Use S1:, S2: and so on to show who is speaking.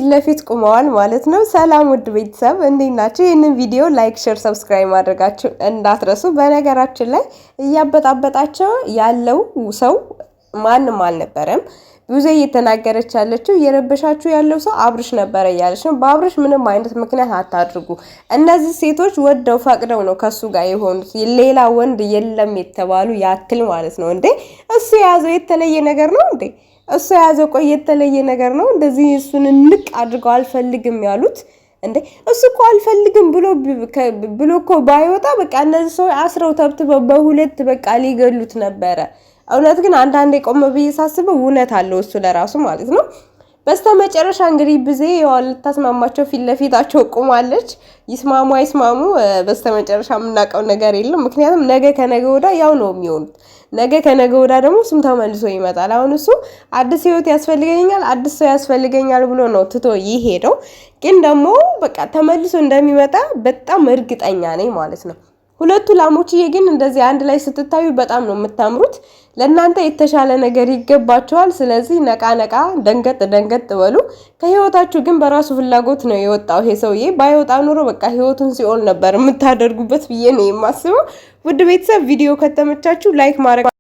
S1: ፊት ለፊት ቆመዋል ማለት ነው። ሰላም ውድ ቤተሰብ እንዴት ናችሁ? ይህንን ቪዲዮ ላይክ፣ ሼር፣ ሰብስክራይብ ማድረጋችሁ እንዳትረሱ። በነገራችን ላይ እያበጣበጣቸው ያለው ሰው ማንም አልነበረም። ብዙ እየተናገረች ያለችው እየረበሻችሁ ያለው ሰው አብርሽ ነበረ እያለች ነው። በአብርሽ ምንም አይነት ምክንያት አታድርጉ። እነዚህ ሴቶች ወደው ፈቅደው ነው ከሱ ጋር የሆኑት። ሌላ ወንድ የለም የተባሉ ያክል ማለት ነው። እንዴ እሱ የያዘው የተለየ ነገር ነው እንዴ? እሱ የያዘው ቆይ የተለየ ነገር ነው? እንደዚህ እሱን ንቅ አድርገው አልፈልግም ያሉት እንዴ? እሱ እኮ አልፈልግም ብሎ እኮ ባይወጣ በቃ እነዚህ ሰው አስረው ተብትበው በሁለት በቃ ሊገሉት ነበረ። እውነት ግን አንዳንዴ ቆም ብዬ ሳስበው እውነት አለው እሱ ለራሱ ማለት ነው። በስተመጨረሻ እንግዲህ ብዜ ልታስማማቸው ፊት ለፊታቸው ቆማለች። ይስማሙ አይስማሙ በስተመጨረሻ የምናውቀው ነገር የለም። ምክንያቱም ነገ ከነገ ወዳ ያው ነው የሚሆኑት። ነገ ከነገ ወዳ ደግሞ እሱም ተመልሶ ይመጣል። አሁን እሱ አዲስ ህይወት ያስፈልገኛል፣ አዲስ ሰው ያስፈልገኛል ብሎ ነው ትቶ ይሄደው። ግን ደግሞ በቃ ተመልሶ እንደሚመጣ በጣም እርግጠኛ ነኝ ማለት ነው። ሁለቱ ላሞችዬ ግን እንደዚህ አንድ ላይ ስትታዩ በጣም ነው የምታምሩት። ለእናንተ የተሻለ ነገር ይገባቸዋል። ስለዚህ ነቃ ነቃ ደንገጥ በሉ። ከህይወታችሁ ግን በራሱ ፍላጎት ነው የወጣው ይሄ ሰውዬ። ባይወጣ ኑሮ በቃ ህይወቱን ሲኦል ነበር የምታደርጉበት ብዬ ነው የማስበው። ውድ ቤተሰብ ቪዲዮ ከተመቻችሁ ላይክ ማድረግ